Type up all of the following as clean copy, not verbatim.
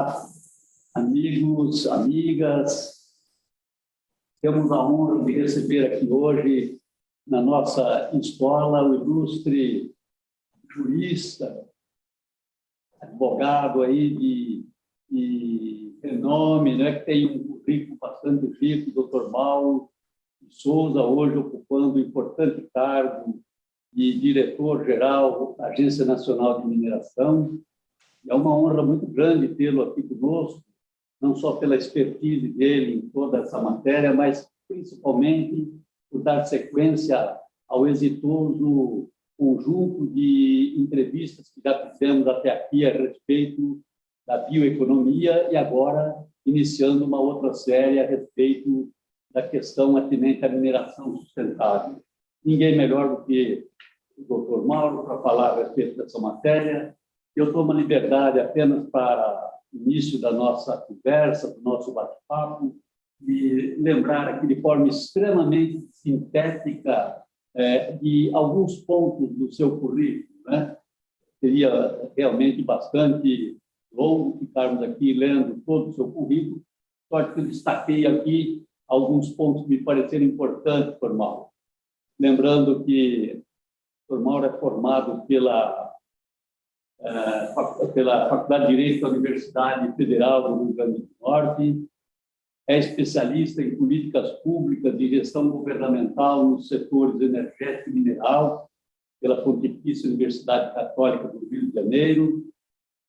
Olá, amigos, amigas. Temos a honra de receber aqui hoje, na nossa escola, o ilustre jurista, advogado aí de renome, né, que tem um currículo bastante rico, Dr. Mauro de Souza, hoje ocupando um importante cargo de diretor-geral da Agência Nacional de Mineração. É uma honra muito grande tê-lo aqui conosco, não só pela expertise dele em toda essa matéria, mas principalmente por dar sequência ao exitoso conjunto de entrevistas que já fizemos até aqui a respeito da bioeconomia e agora iniciando uma outra série a respeito da questão atinente à mineração sustentável. Ninguém melhor do que o Dr. Mauro para falar a respeito dessa matéria. Eu tomo a liberdade apenas para o início da nossa conversa, do nosso bate-papo, de lembrar aqui de forma extremamente sintética de alguns pontos do seu currículo, né? Seria realmente bastante longo ficarmos aqui lendo todo o seu currículo, só que eu destaquei aqui alguns pontos que me pareceram importantes, Dr. Mauro. Lembrando que o Dr. Mauro é formado pela Faculdade de Direito da Universidade Federal do Rio Grande do Norte, é especialista em políticas públicas de gestão governamental nos setores energético e mineral pela Pontifícia Universidade Católica do Rio de Janeiro,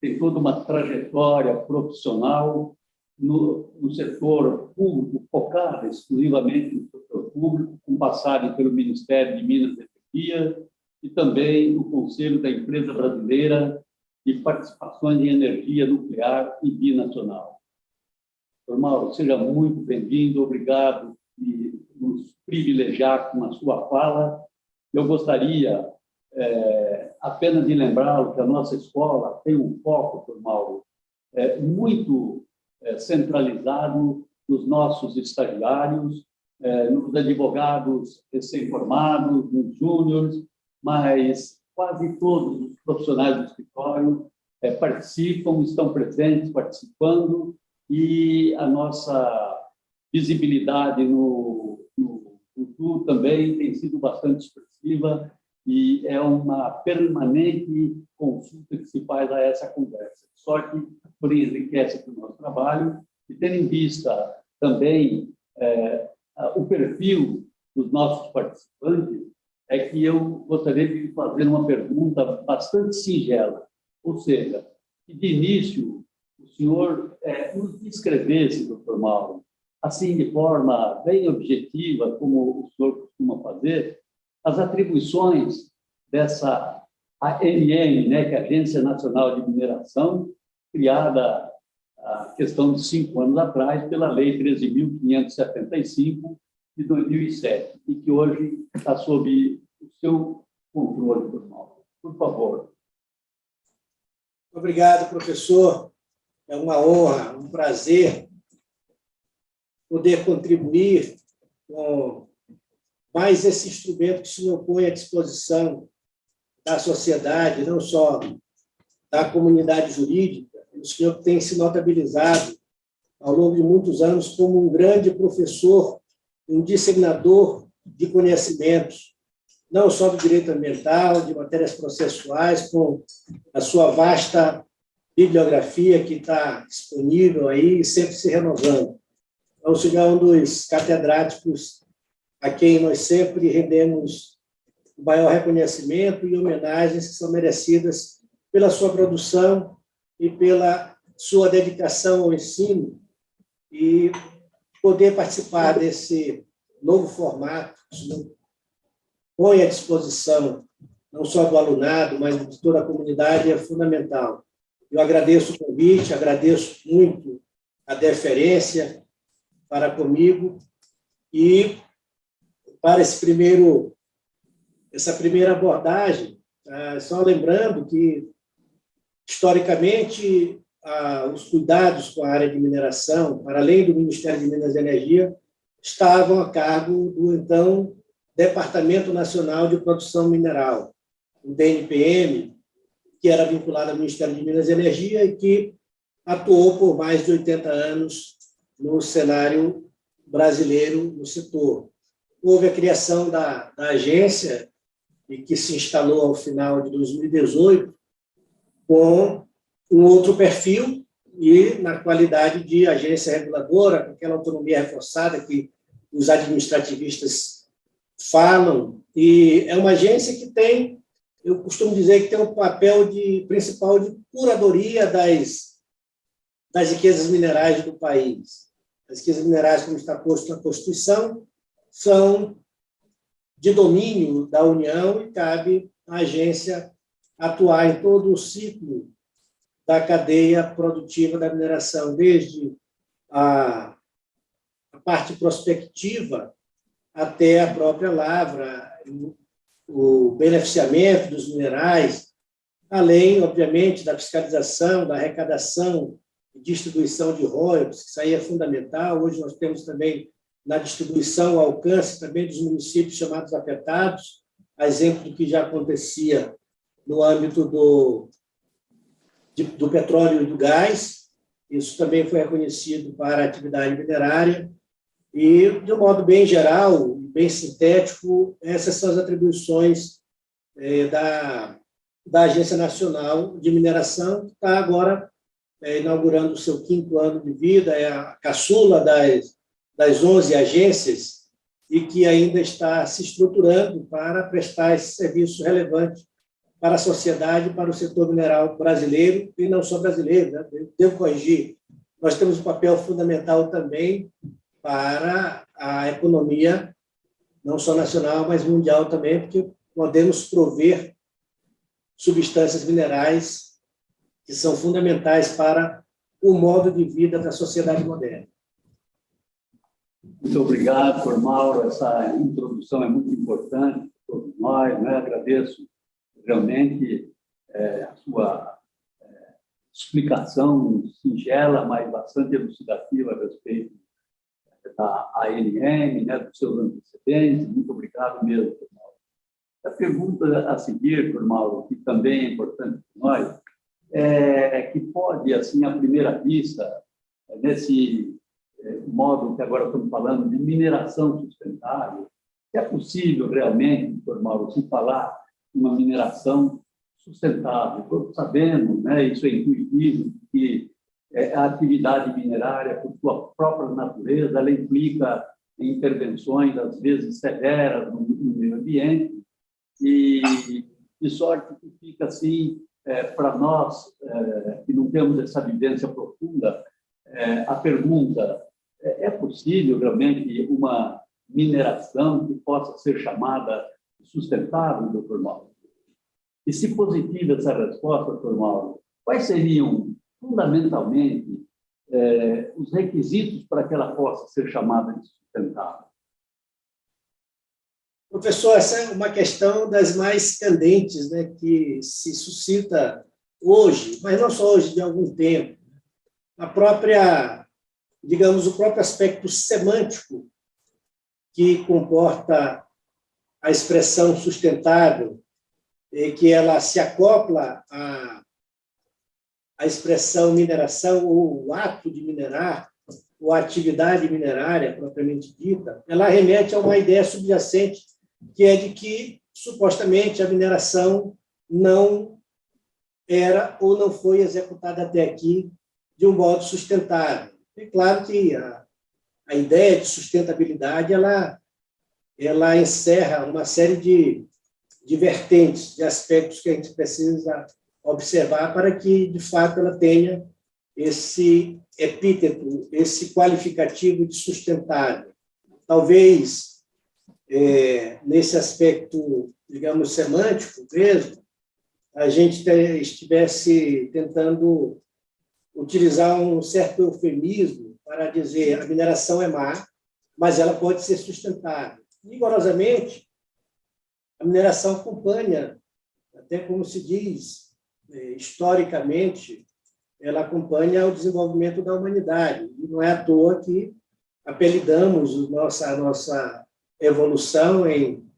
tem toda uma trajetória profissional no setor público, focada exclusivamente no setor público, com passagem pelo Ministério de Minas e Energia, e também no Conselho da Empresa Brasileira de Participações em Energia Nuclear e Binacional. Dr. Mauro, seja muito bem-vindo, obrigado por nos privilegiar com a sua fala. Eu gostaria apenas de lembrá-lo que a nossa escola tem um foco, Dr. Mauro, muito centralizado nos nossos estagiários, nos advogados recém-formados, nos júniores, mas quase todos os profissionais do escritório participam, estão presentes, participando, e a nossa visibilidade no futuro também tem sido bastante expressiva e é uma permanente consulta que se faz a essa conversa. Só que enriquece o nosso trabalho e tendo em vista também o perfil dos nossos participantes, é que eu gostaria de fazer uma pergunta bastante singela, ou seja, que de início o senhor nos descrevesse, Dr. Mauro, assim de forma bem objetiva, como o senhor costuma fazer, as atribuições dessa ANM, né, que é a Agência Nacional de Mineração, criada a questão de 5 anos atrás pela Lei 13.575 de 2007, e que hoje está sob o seu controle, Dr. Mauro. Por favor. Obrigado, professor. É uma honra, um prazer poder contribuir com mais esse instrumento que o senhor põe à disposição da sociedade, não só da comunidade jurídica. O senhor tem se notabilizado ao longo de muitos anos como um grande professor, um disseminador de conhecimentos, não só do direito ambiental, de matérias processuais, com a sua vasta bibliografia que está disponível aí, sempre se renovando. Então, o senhor é um dos catedráticos a quem nós sempre rendemos o maior reconhecimento e homenagens que são merecidas pela sua produção e pela sua dedicação ao ensino, e poder participar desse novo formato que o senhor põe à disposição, não só do alunado, mas de toda a comunidade, é fundamental. Eu agradeço o convite, agradeço muito a deferência para comigo, e para essa primeira abordagem, só lembrando que, historicamente, os cuidados com a área de mineração, para além do Ministério de Minas e Energia, estavam a cargo do, então, Departamento Nacional de Produção Mineral, o DNPM, que era vinculado ao Ministério de Minas e Energia e que atuou por mais de 80 anos no cenário brasileiro no setor. Houve a criação da agência, e que se instalou ao final de 2018, com um outro perfil e na qualidade de agência reguladora, com aquela autonomia reforçada que os administrativistas falam. E é uma agência que tem, eu costumo dizer que tem um papel principal de curadoria das riquezas minerais do país. As riquezas minerais, como está posto na Constituição, são de domínio da União e cabe à agência atuar em todo o ciclo da cadeia produtiva da mineração, desde a parte prospectiva até a própria lavra, o beneficiamento dos minerais, além, obviamente, da fiscalização, da arrecadação e distribuição de royalties, que isso aí é fundamental. Hoje nós temos também na distribuição, o alcance também dos municípios chamados afetados, a exemplo do que já acontecia no âmbito do petróleo e do gás. Isso também foi reconhecido para a atividade minerária. E, de um modo bem geral, bem sintético, essas são as atribuições da Agência Nacional de Mineração, que está agora inaugurando o seu 5º ano de vida, é a caçula das 11 agências, e que ainda está se estruturando para prestar esse serviço relevante para a sociedade, para o setor mineral brasileiro, e não só brasileiro, né? Devo corrigir, nós temos um papel fundamental também para a economia, não só nacional, mas mundial também, porque podemos prover substâncias minerais que são fundamentais para o modo de vida da sociedade moderna. Muito obrigado, Dr. Mauro. Essa introdução é muito importante para todos nós, né? Agradeço realmente a sua explicação singela, mas bastante elucidativa a respeito da ANM, né, dos seus antecedentes. Muito obrigado mesmo, Dr. Mauro. A pergunta a seguir, Dr. Mauro, que também é importante para nós, é que pode, assim, à primeira vista, nesse modo que agora estamos falando de mineração sustentável, é possível realmente, Dr. Mauro, se falar uma mineração sustentável? Todos sabemos, né, isso é intuitivo, que a atividade minerária, por sua própria natureza, ela implica intervenções, às vezes, severas no meio ambiente, e de sorte que fica assim, para nós, que não temos essa vivência profunda, a pergunta: é possível realmente uma mineração que possa ser chamada sustentável, Dr. Mauro? E se positiva essa resposta, Dr. Mauro, quais seriam, fundamentalmente, os requisitos para que ela possa ser chamada de sustentável? Professor, essa é uma questão das mais candentes, né, que se suscita hoje, mas não só hoje, de algum tempo. A própria, digamos, o próprio aspecto semântico que comporta a expressão sustentável, que ela se acopla à expressão mineração, ou o ato de minerar, ou a atividade minerária propriamente dita, ela remete a uma ideia subjacente, que é de que, supostamente, a mineração não era ou não foi executada até aqui de um modo sustentável. É claro que a ideia de sustentabilidade ela encerra uma série de vertentes, de aspectos que a gente precisa observar para que, de fato, ela tenha esse epíteto, esse qualificativo de sustentável. Talvez, nesse aspecto, digamos, semântico mesmo, a gente estivesse tentando utilizar um certo eufemismo para dizer a mineração é má, mas ela pode ser sustentável. Rigorosamente, a mineração acompanha, até como se diz, historicamente, ela acompanha o desenvolvimento da humanidade. E não é à toa que apelidamos a nossa evolução em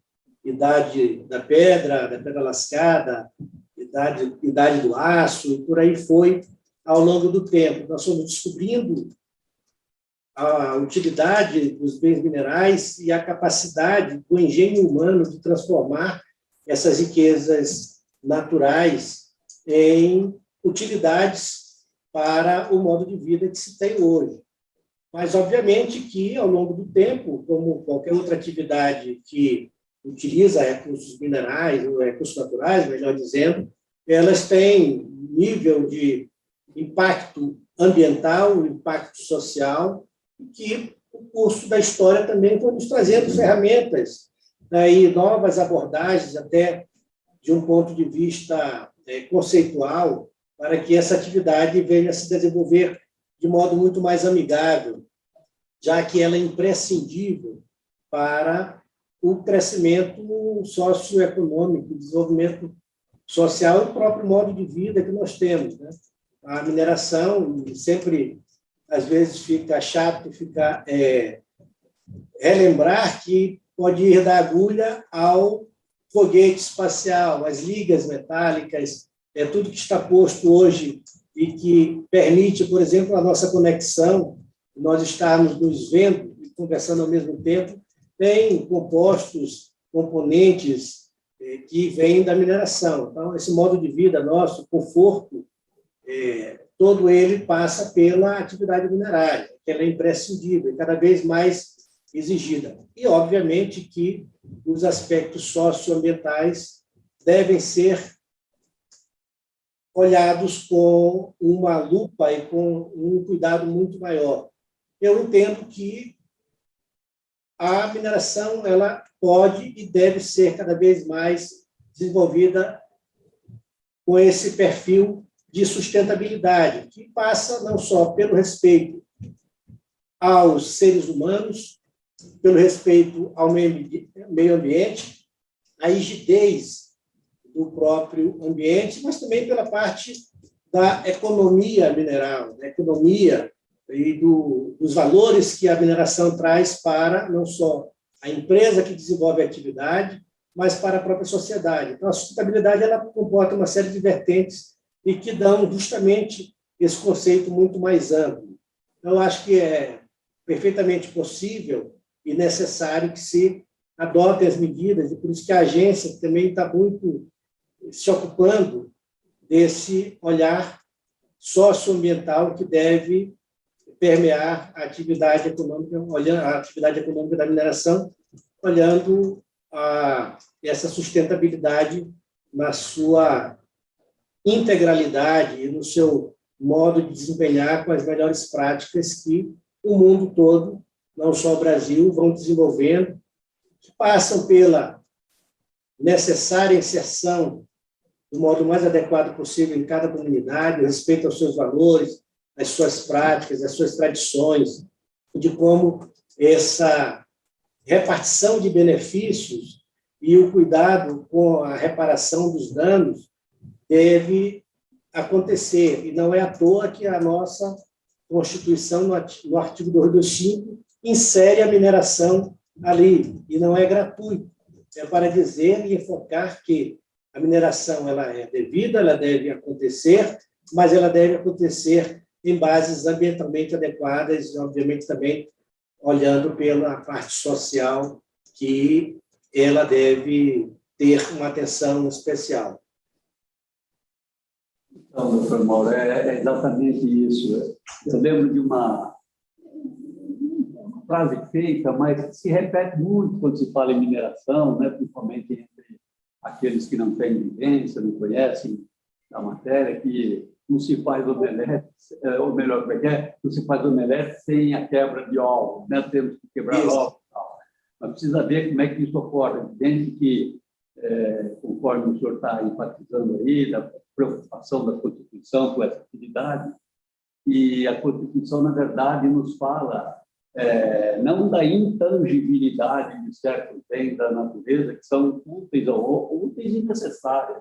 idade da pedra lascada, idade do aço, e por aí foi, ao longo do tempo. Nós fomos descobrindo a utilidade dos bens minerais e a capacidade do engenho humano de transformar essas riquezas naturais em utilidades para o modo de vida que se tem hoje. Mas, obviamente, que, ao longo do tempo, como qualquer outra atividade que utiliza recursos minerais, ou recursos naturais, melhor dizendo, elas têm nível de impacto ambiental, impacto social, que o curso da história também foi nos trazendo ferramentas, e novas abordagens, até de um ponto de vista conceitual, para que essa atividade venha a se desenvolver de modo muito mais amigável, já que ela é imprescindível para o crescimento socioeconômico, o desenvolvimento social e o próprio modo de vida que nós temos, né? A mineração sempre, às vezes, fica chato relembrar que pode ir da agulha ao foguete espacial, as ligas metálicas, tudo que está posto hoje e que permite, por exemplo, a nossa conexão, nós estarmos nos vendo e conversando ao mesmo tempo, tem compostos, componentes que vêm da mineração. Então, esse modo de vida nosso, conforto, todo ele passa pela atividade minerária, que ela é imprescindível, cada vez mais exigida. E, obviamente, que os aspectos socioambientais devem ser olhados com uma lupa e com um cuidado muito maior. Eu entendo que a mineração ela pode e deve ser cada vez mais desenvolvida com esse perfil de sustentabilidade, que passa não só pelo respeito aos seres humanos, pelo respeito ao meio ambiente, à rigidez do próprio ambiente, mas também pela parte da economia mineral, da economia e dos valores que a mineração traz para não só a empresa que desenvolve a atividade, mas para a própria sociedade. Então, a sustentabilidade ela comporta uma série de vertentes e que dão justamente esse conceito muito mais amplo. Então, eu acho que é perfeitamente possível e necessário que se adotem as medidas, e por isso que a agência também está muito se ocupando desse olhar socioambiental que deve permear a atividade econômica, olhando a atividade econômica da mineração, olhando essa sustentabilidade na sua integralidade e no seu modo de desempenhar com as melhores práticas que o mundo todo, não só o Brasil, vão desenvolvendo, que passam pela necessária inserção do modo mais adequado possível em cada comunidade, respeito aos seus valores, às suas práticas, às suas tradições, de como essa repartição de benefícios e o cuidado com a reparação dos danos deve acontecer. E não é à toa que a nossa Constituição, no artigo 225, insere a mineração ali, e não é gratuito. É para dizer e enfocar que a mineração ela é devida, ela deve acontecer, mas ela deve acontecer em bases ambientalmente adequadas e, obviamente, também olhando pela parte social, que ela deve ter uma atenção especial. Então, doutor Mauro, é exatamente isso. Eu lembro de uma frase feita, mas que se repete muito quando se fala em mineração, né? Principalmente entre aqueles que não têm vivência, não conhecem a matéria, que não se faz omelete, ou melhor, não se faz omelete sem a quebra de ovos, né? Temos que quebrar ovos e tal. Mas precisa ver como é que isso ocorre. É evidente que, conforme o senhor está enfatizando aí, da preocupação da Constituição com essa atividade, e a Constituição, na verdade, nos fala não da intangibilidade de certos bens da natureza que são úteis e necessários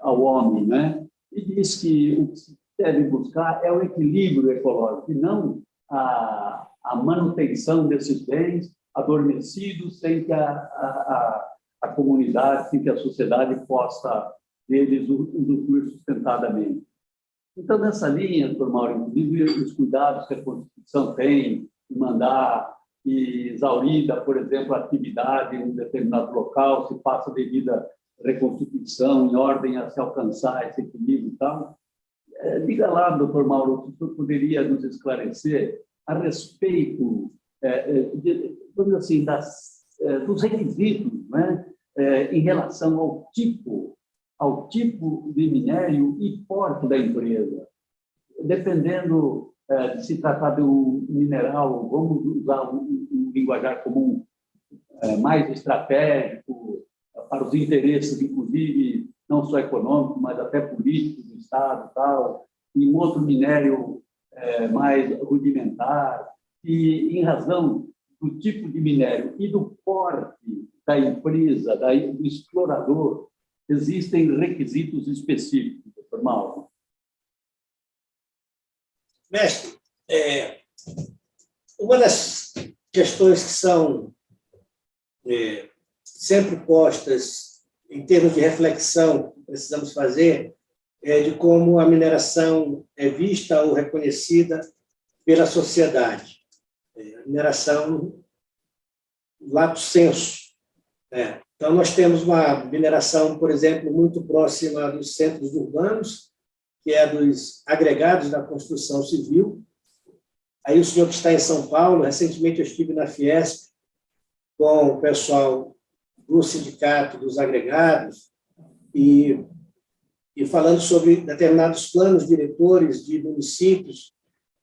ao homem, né? E diz que o que se deve buscar é o equilíbrio ecológico, e não a manutenção desses bens adormecidos sem que a comunidade, sem que a sociedade possa deles usufruir sustentadamente. Então, nessa linha, doutor Mauro, inclusive os cuidados que a Constituição tem de mandar e exaurida, por exemplo, a atividade em um determinado local, se passa devida reconstituição em ordem a se alcançar esse equilíbrio e tal. Diga lá, doutor Mauro, se o senhor poderia nos esclarecer a respeito, vamos assim, dos requisitos, né, em relação ao tipo de minério e porte da empresa. Dependendo de se tratar de um mineral, vamos usar um linguajar comum mais estratégico para os interesses, inclusive, não só econômicos, mas até políticos do Estado, tal, e um outro minério mais rudimentar, e em razão do tipo de minério e do porte da empresa, do explorador, existem requisitos específicos, doutor Mauro? Mestre, uma das questões que são sempre postas em termos de reflexão que precisamos fazer é de como a mineração é vista ou reconhecida pela sociedade. A mineração lato sensu. Então, nós temos uma mineração, por exemplo, muito próxima dos centros urbanos, que é dos agregados da construção civil. Aí o senhor que está em São Paulo, recentemente eu estive na Fiesp com o pessoal do sindicato dos agregados e falando sobre determinados planos diretores de municípios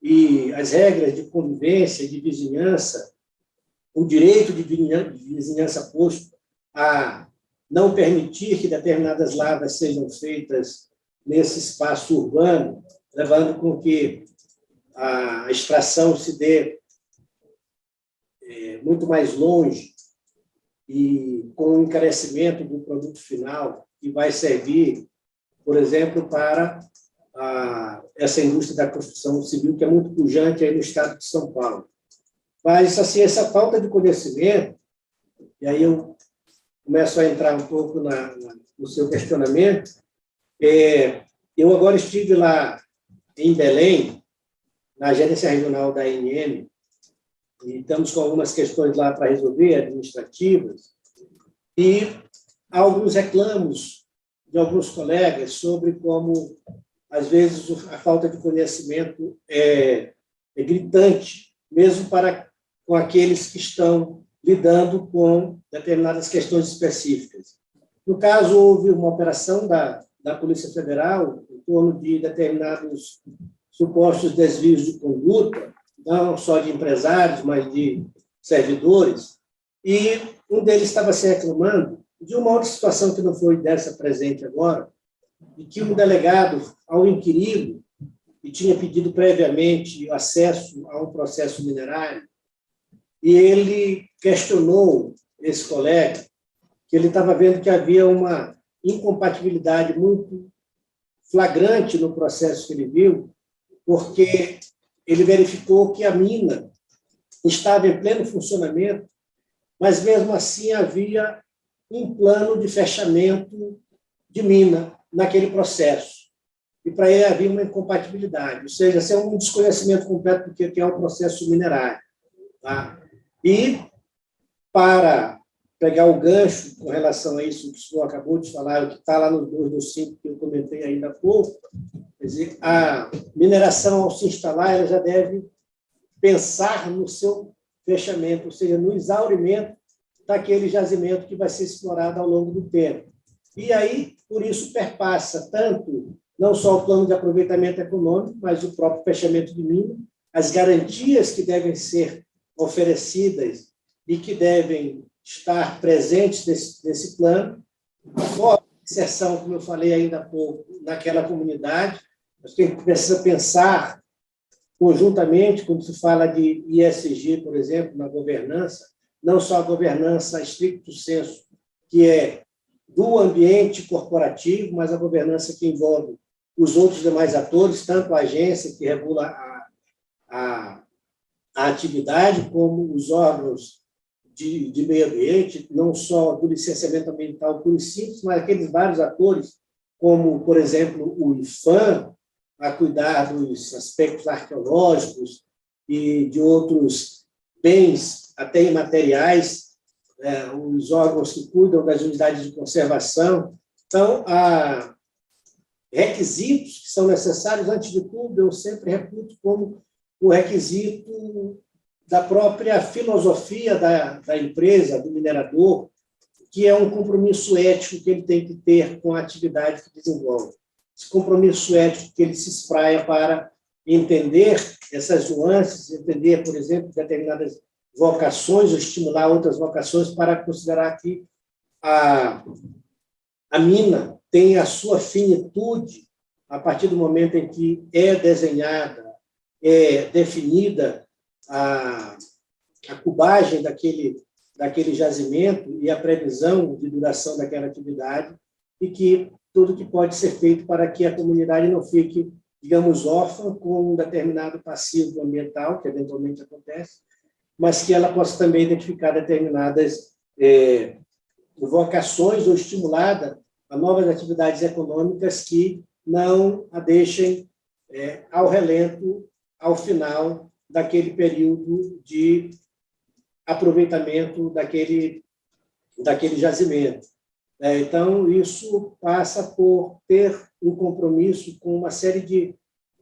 e as regras de convivência, de vizinhança, o direito de vizinhança posto a não permitir que determinadas lavras sejam feitas nesse espaço urbano, levando com que a extração se dê muito mais longe e com o encarecimento do produto final, que vai servir, por exemplo, para essa indústria da construção civil, que é muito pujante aí no estado de São Paulo. Mas, assim, essa falta de conhecimento, e aí eu começo a entrar um pouco no seu questionamento, eu agora estive lá em Belém, na gerência regional da ANM, e estamos com algumas questões lá para resolver, administrativas, e há alguns reclamos de alguns colegas sobre como, às vezes, a falta de conhecimento é gritante, mesmo com aqueles que estão lidando com determinadas questões específicas. No caso, houve uma operação da Polícia Federal em torno de determinados supostos desvios de conduta, não só de empresários, mas de servidores, e um deles estava se reclamando de uma outra situação que não foi dessa presente agora, de que um delegado, ao inquiri-lo, e tinha pedido previamente acesso a um processo minerário, e ele questionou esse colega, que ele estava vendo que havia uma incompatibilidade muito flagrante no processo que ele viu, porque ele verificou que a mina estava em pleno funcionamento, mas, mesmo assim, havia um plano de fechamento de mina naquele processo. E, para ele, havia uma incompatibilidade, ou seja, isso é um desconhecimento completo do que é o processo minerário. Tá? E, para pegar o gancho com relação a isso que o senhor acabou de falar, o que está lá no 225, que eu comentei ainda há pouco, quer dizer, a mineração, ao se instalar, ela já deve pensar no seu fechamento, ou seja, no exaurimento daquele jazimento que vai ser explorado ao longo do tempo. E aí, por isso, perpassa tanto, não só o plano de aproveitamento econômico, mas o próprio fechamento de mina, as garantias que devem ser oferecidas e que devem estar presentes nesse plano, a inserção, como eu falei ainda há pouco, naquela comunidade. A gente precisa pensar conjuntamente, quando se fala de ISG, por exemplo, na governança, não só a governança stricto sensu, que é do ambiente corporativo, mas a governança que envolve os outros demais atores, tanto a agência que regula a atividade, como os órgãos de meio ambiente, não só do licenciamento ambiental puro e simples, mas aqueles vários atores, como, por exemplo, o IFAM, a cuidar dos aspectos arqueológicos e de outros bens, até imateriais, os órgãos que cuidam das unidades de conservação. Então, há requisitos que são necessários, antes de tudo, eu sempre reputo como o requisito da própria filosofia da empresa, do minerador, que é um compromisso ético que ele tem que ter com a atividade que desenvolve. Esse compromisso ético que ele se espraia para entender essas nuances, entender, por exemplo, determinadas vocações, ou estimular outras vocações, para considerar que a mina tem a sua finitude a partir do momento em que é desenhada, é definida a cubagem daquele jazimento e a previsão de duração daquela atividade, e que tudo que pode ser feito para que a comunidade não fique, digamos, órfã com um determinado passivo ambiental, que eventualmente acontece, mas que ela possa também identificar determinadas vocações ou estimulada a novas atividades econômicas que não a deixem ao relento, ao final daquele período de aproveitamento daquele jazimento. Então, isso passa por ter um compromisso com uma série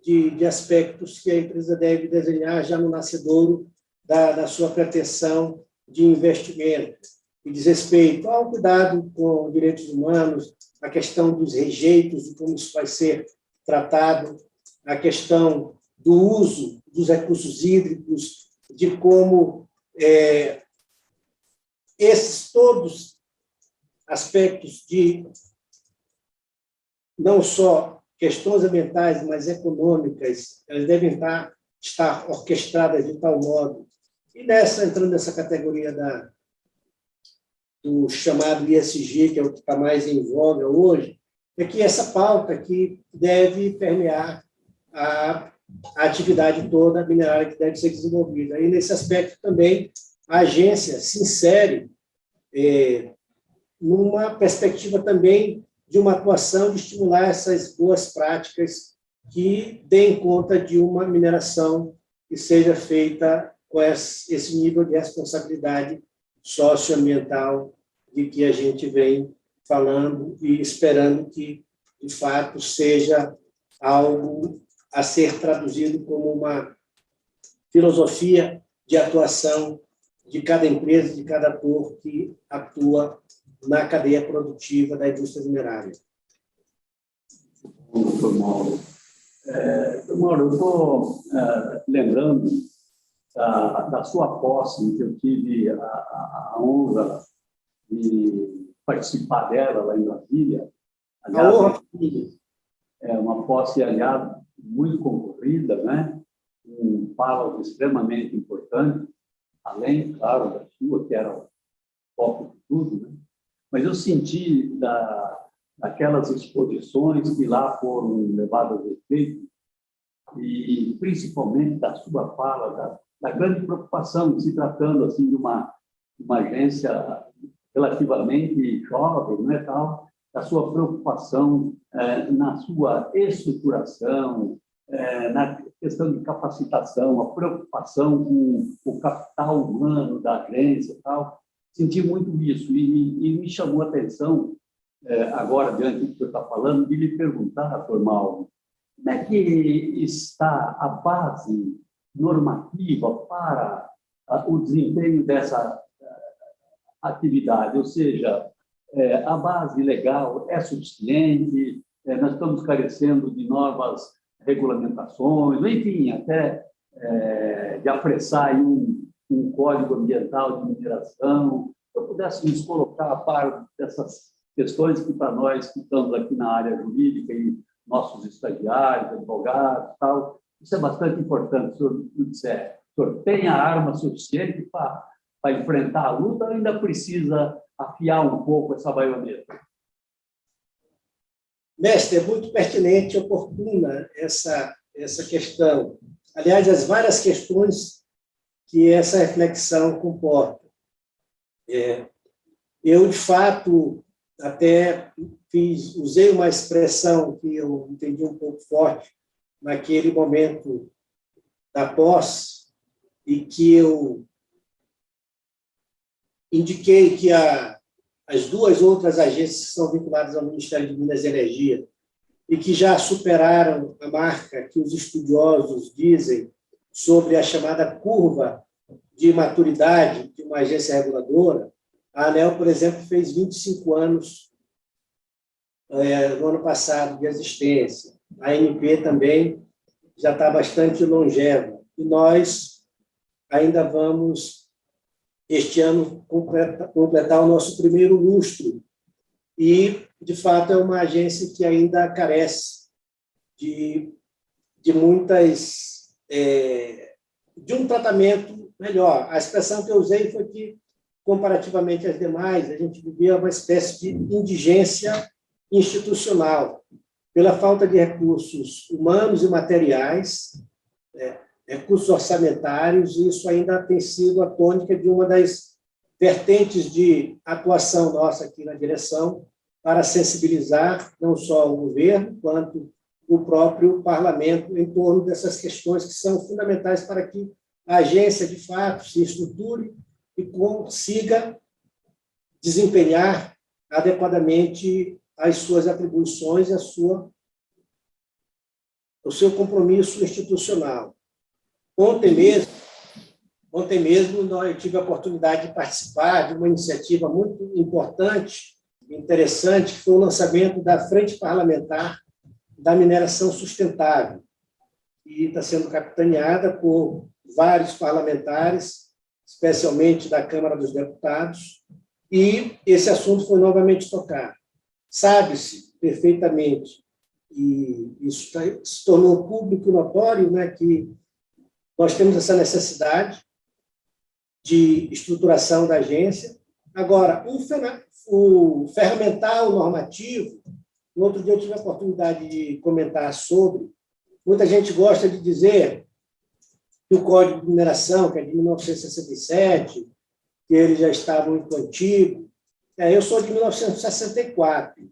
de aspectos que a empresa deve desenhar já no nascedouro da sua pretensão de investimento, que diz respeito ao cuidado com direitos humanos, a questão dos rejeitos, de como isso vai ser tratado, a questão do uso dos recursos hídricos, de como esses todos aspectos de não só questões ambientais, mas econômicas, elas devem estar orquestradas de tal modo. E entrando nessa categoria do chamado ISG, que é o que está mais em voga hoje, é que essa pauta que deve permear a atividade toda minerária que deve ser desenvolvida. E, nesse aspecto, também, a agência se insere numa perspectiva também de uma atuação de estimular essas boas práticas que deem conta de uma mineração que seja feita com esse nível de responsabilidade socioambiental de que a gente vem falando e esperando que, de fato, seja algo a ser traduzido como uma filosofia de atuação de cada empresa, de cada ator que atua na cadeia produtiva da indústria minerária. Mauro, eu estou lembrando da sua posse, em que eu tive a honra de participar dela lá em Brasília. Aliás, é uma posse, aliás, muito concorrida, né? Com falas extremamente importantes, além, claro, da sua, que era o foco de tudo, né? Mas eu senti daquelas exposições que lá foram levadas a efeito, e principalmente da sua fala, da grande preocupação, se tratando assim de uma agência relativamente jovem, né, tal, da sua preocupação na sua estruturação, na questão de capacitação, a preocupação com o capital humano da agência, tal. Senti muito isso e me chamou a atenção, agora, diante do que você está falando, de lhe perguntar, doutor Mauro, como é que está a base normativa para o desempenho dessa atividade? Ou seja, a base legal é suficiente? Nós estamos carecendo de novas regulamentações, enfim, até de apressar aí um código ambiental de mineração. Se eu pudesse nos colocar a par dessas questões que, para nós que estamos aqui na área jurídica e nossos estagiários, advogados, tal, isso é bastante importante. O senhor me disser, o senhor tem a arma suficiente para enfrentar a luta ou ainda precisa afiar um pouco essa baioneta? Mestre, é muito pertinente e oportuna essa questão. Aliás, as várias questões que essa reflexão comporta. Eu, de fato, até usei uma expressão que eu entendi um pouco forte naquele momento da posse, e que eu indiquei que as duas outras agências que são vinculadas ao Ministério de Minas e Energia e que já superaram a marca que os estudiosos dizem sobre a chamada curva de maturidade de uma agência reguladora. A ANEEL, por exemplo, fez 25 anos no ano passado de existência. A ANP também já está bastante longeva. E nós ainda vamos, este ano, completar o nosso primeiro lustro. E, de fato, é uma agência que ainda carece de muitas... de um tratamento melhor. A expressão que eu usei foi que, comparativamente às demais, a gente vivia uma espécie de indigência institucional, pela falta de recursos humanos e materiais, recursos orçamentários, e isso ainda tem sido a tônica de uma das vertentes de atuação nossa aqui na direção, para sensibilizar não só o governo, quanto o próprio parlamento em torno dessas questões que são fundamentais para que a agência, de fato, se estruture e consiga desempenhar adequadamente as suas atribuições e o seu compromisso institucional. Ontem mesmo eu tive a oportunidade de participar de uma iniciativa muito importante, interessante, que foi o lançamento da Frente Parlamentar da Mineração Sustentável, e está sendo capitaneada por vários parlamentares, especialmente da Câmara dos Deputados, e esse assunto foi novamente tocado. Sabe-se perfeitamente, e isso se tornou público e notório, né, que nós temos essa necessidade de estruturação da agência. Agora, o ferramental normativo, no outro dia eu tive a oportunidade de comentar sobre, muita gente gosta de dizer que o Código de Mineração, que é de 1967, que ele já está muito antigo. Eu sou de 1964,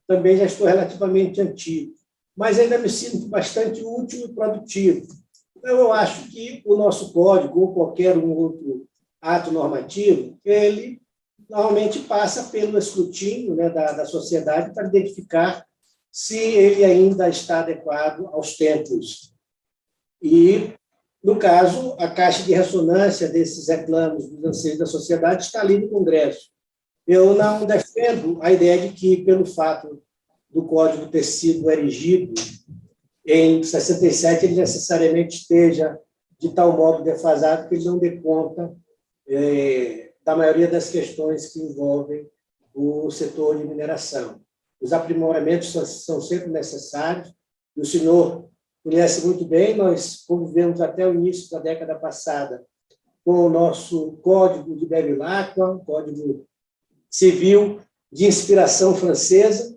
também já estou relativamente antigo, mas ainda me sinto bastante útil e produtivo. Então, eu acho que o nosso código, ou qualquer outro ato normativo, ele normalmente passa pelo escrutínio, né, da sociedade para identificar se ele ainda está adequado aos tempos. E, no caso, a caixa de ressonância desses reclamos dos anseios da sociedade está ali no Congresso. Eu não defendo a ideia de que, pelo fato do Código ter sido erigido em 67, ele necessariamente esteja de tal modo defasado que ele não dê conta da maioria das questões que envolvem o setor de mineração. Os aprimoramentos são sempre necessários, e o senhor conhece muito bem, nós convivemos até o início da década passada com o nosso Código de Bevilacqua, um código civil de inspiração francesa,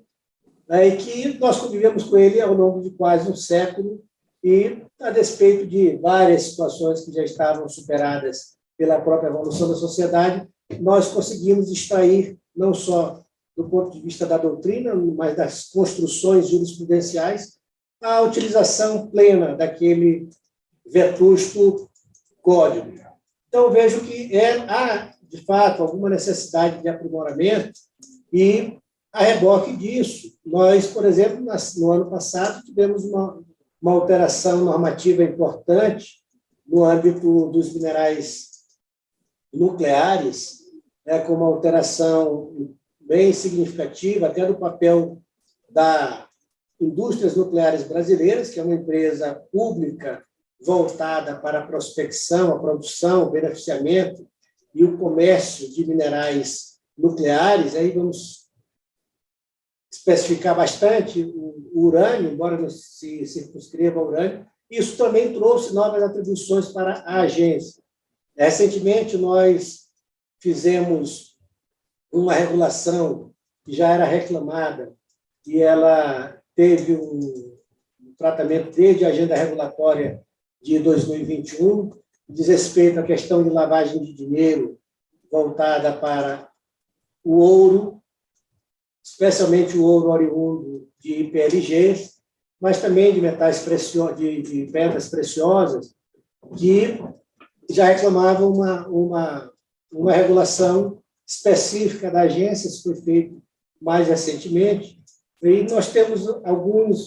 e que nós convivemos com ele ao longo de quase um século, e, a despeito de várias situações que já estavam superadas pela própria evolução da sociedade, nós conseguimos extrair, não só do ponto de vista da doutrina, mas das construções jurisprudenciais, a utilização plena daquele vetusto código. Então, vejo que há, de fato, alguma necessidade de aprimoramento, e, a reboque disso, nós, por exemplo, no ano passado, tivemos uma alteração normativa importante no âmbito dos minerais nucleares, com uma alteração bem significativa, até do papel da Indústrias Nucleares Brasileiras, que é uma empresa pública voltada para a prospecção, a produção, o beneficiamento e o comércio de minerais nucleares. Aí vamos especificar bastante o urânio, embora não se circunscreva ao urânio. Isso também trouxe novas atribuições para a agência. Recentemente, nós fizemos uma regulação que já era reclamada, e ela teve um tratamento desde a agenda regulatória de 2021, diz respeito à questão de lavagem de dinheiro voltada para o ouro, especialmente o ouro oriundo de IPLGs, mas também de metais preciosos, de pedras preciosas, que já reclamavam uma regulação específica da agência. Isso foi feito mais recentemente. E nós temos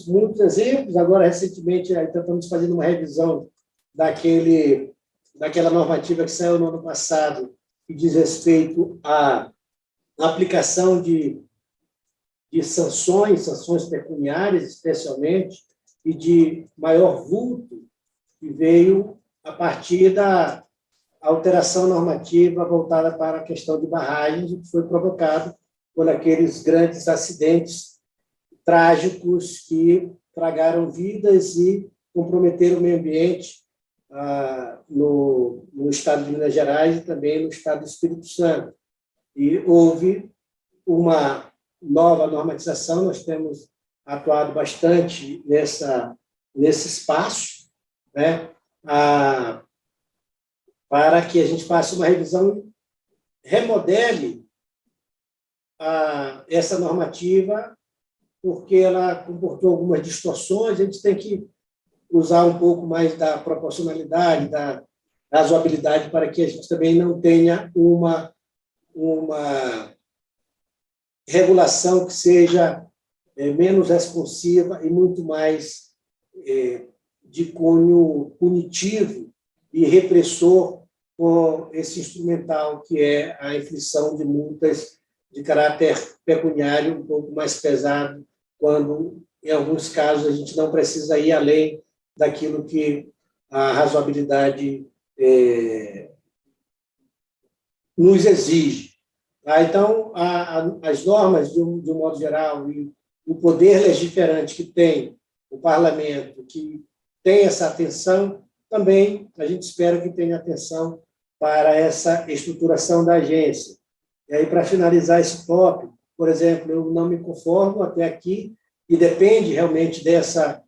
muitos exemplos. Agora, recentemente, estamos fazendo uma revisão daquela normativa que saiu no ano passado, que diz respeito à aplicação de sanções pecuniárias, especialmente, e de maior vulto, que veio a partir da alteração normativa voltada para a questão de barragens, que foi provocado por aqueles grandes acidentes trágicos que tragaram vidas e comprometeram o meio ambiente no estado de Minas Gerais e também no estado do Espírito Santo. E houve uma nova normatização, nós temos atuado bastante nesse espaço, né, para que a gente faça uma revisão, remodele essa normativa, porque ela comportou algumas distorções. A gente tem que usar um pouco mais da proporcionalidade, da razoabilidade, para que a gente também não tenha uma regulação que seja menos responsiva e muito mais de cunho punitivo e repressor com esse instrumental que é a inflição de multas de caráter pecuniário um pouco mais pesado, quando, em alguns casos, a gente não precisa ir além daquilo que a razoabilidade nos exige. Então, as normas, de um modo geral, e o poder legiferante que tem o parlamento, que tem essa atenção, também a gente espera que tenha atenção para essa estruturação da agência. E aí, para finalizar esse tópico, por exemplo, eu não me conformo até aqui, e depende realmente dessa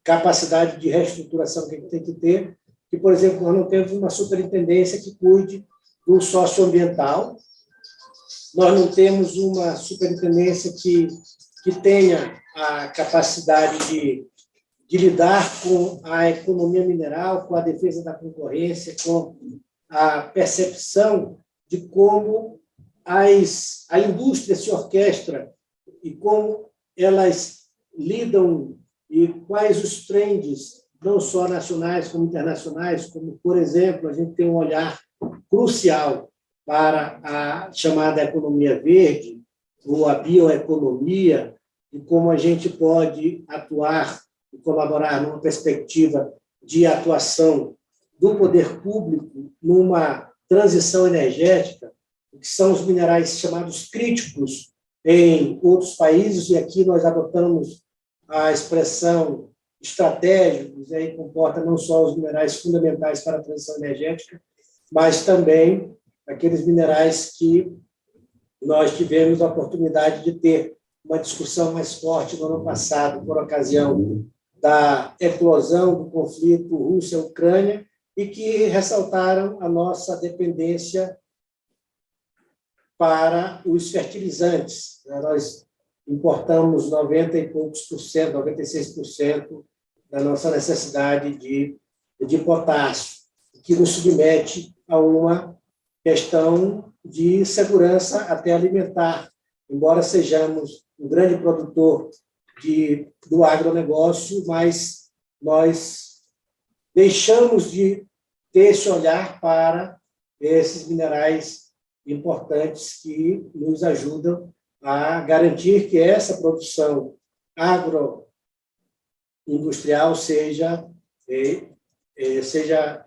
capacidade de reestruturação que a gente tem que ter, que, por exemplo, nós não temos uma superintendência que cuide do socioambiental, nós não temos uma superintendência que tenha a capacidade de lidar com a economia mineral, com a defesa da concorrência, com a percepção de como a indústria se orquestra e como elas lidam e quais os trends, não só nacionais como internacionais, como, por exemplo, a gente tem um olhar crucial para a chamada economia verde, ou a bioeconomia, e como a gente pode atuar e colaborar numa perspectiva de atuação do poder público numa transição energética, que são os minerais chamados críticos em outros países, e aqui nós adotamos a expressão estratégicos, e aí comporta não só os minerais fundamentais para a transição energética, mas também aqueles minerais que nós tivemos a oportunidade de ter uma discussão mais forte no ano passado, por ocasião da eclosão do conflito Rússia-Ucrânia, e que ressaltaram a nossa dependência para os fertilizantes. Nós importamos 90 e poucos por cento, 96% da nossa necessidade de potássio, que nos submete a uma questão de segurança até alimentar. Embora sejamos um grande produtor do agronegócio, mas nós deixamos de ter esse olhar para esses minerais importantes que nos ajudam a garantir que essa produção agroindustrial seja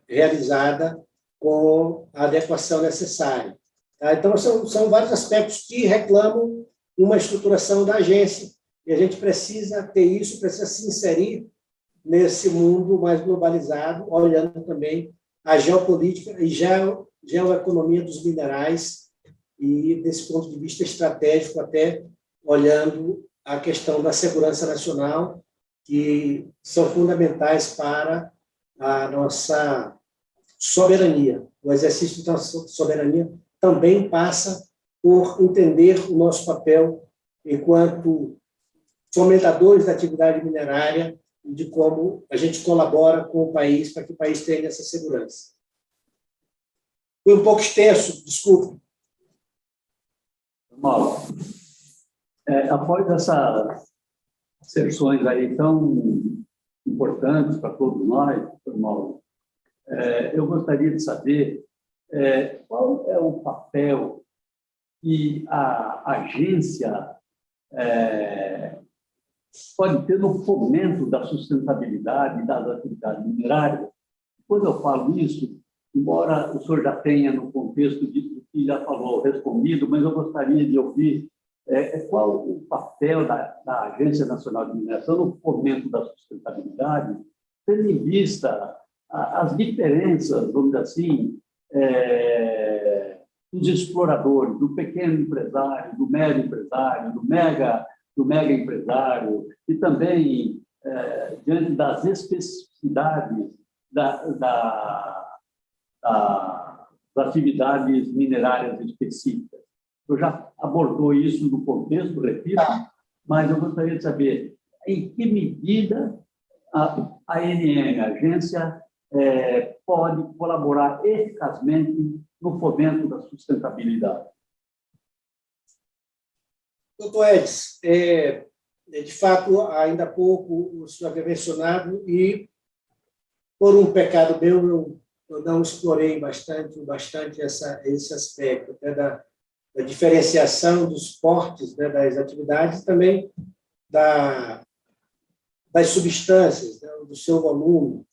realizada com a adequação necessária. Então, são vários aspectos que reclamam uma estruturação da agência, e a gente precisa ter isso, precisa se inserir nesse mundo mais globalizado, olhando também a geopolítica e geoeconomia dos minerais, e, desse ponto de vista estratégico, até olhando a questão da segurança nacional, que são fundamentais para a nossa soberania. O exercício da soberania também passa por entender o nosso papel enquanto fomentadores da atividade minerária e de como a gente colabora com o país para que o país tenha essa segurança. Foi um pouco extenso, desculpe. Mauro, após essas sessões aí tão importantes para todos nós, Mauro, eu gostaria de saber qual é o papel que a agência pode ter no fomento da sustentabilidade das atividades minerárias. Quando eu falo isso, embora o senhor já tenha, no contexto do que já falou, respondido, mas eu gostaria de ouvir qual o papel da Agência Nacional de Mineração no fomento da sustentabilidade, tendo em vista as diferenças, vamos dizer assim, dos exploradores, do pequeno empresário, do médio empresário, do mega empresário, e também diante das especificidades das atividades minerárias específicas. Eu já abordou isso no contexto, repito, mas eu gostaria de saber em que medida a ANM, a agência, pode colaborar eficazmente no fomento da sustentabilidade. Doutor Edson, de fato, ainda há pouco o senhor havia mencionado, e por um pecado meu, eu não explorei bastante esse aspecto, até da diferenciação dos portes, né, das atividades, e também das substâncias, né, do seu volume.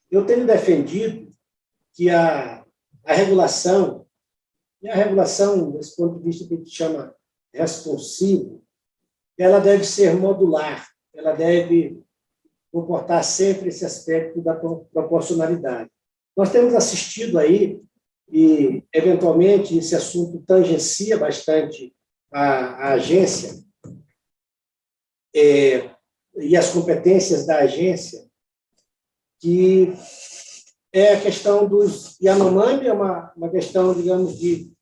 Eu tenho defendido que a regulação, e a regulação, desse ponto de vista que a gente chama responsivo, ela deve ser modular, ela deve comportar sempre esse aspecto da proporcionalidade. Nós temos assistido aí, e eventualmente esse assunto tangencia bastante a agência e as competências da agência, que é a questão dos Yanomami, é uma questão, digamos, de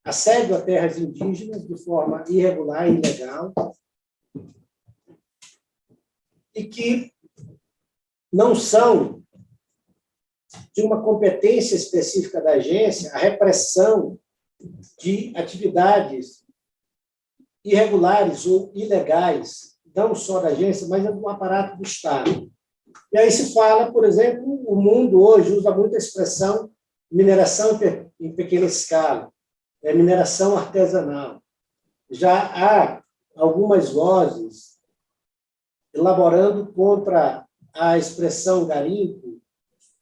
assédio a terras indígenas de forma irregular e ilegal, e que não são de uma competência específica da agência a repressão de atividades irregulares ou ilegais, não só da agência, mas do aparato do Estado. E aí se fala, por exemplo, o mundo hoje usa muito a expressão mineração em pequena escala, mineração artesanal. Já há algumas vozes elaborando contra a expressão garimpo,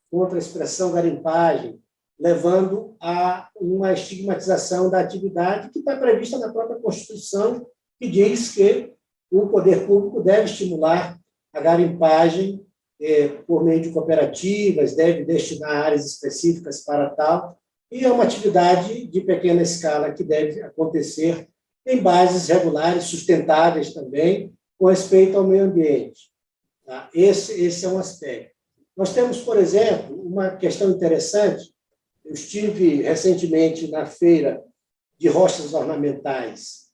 contra a expressão garimpagem, levando a uma estigmatização da atividade que está prevista na própria Constituição, que diz que o poder público deve estimular a garimpagem por meio de cooperativas, deve destinar áreas específicas para tal, e é uma atividade de pequena escala que deve acontecer em bases regulares, sustentáveis também, com respeito ao meio ambiente. Tá? Esse é um aspecto. Nós temos, por exemplo, uma questão interessante. Eu estive recentemente na feira de rochas ornamentais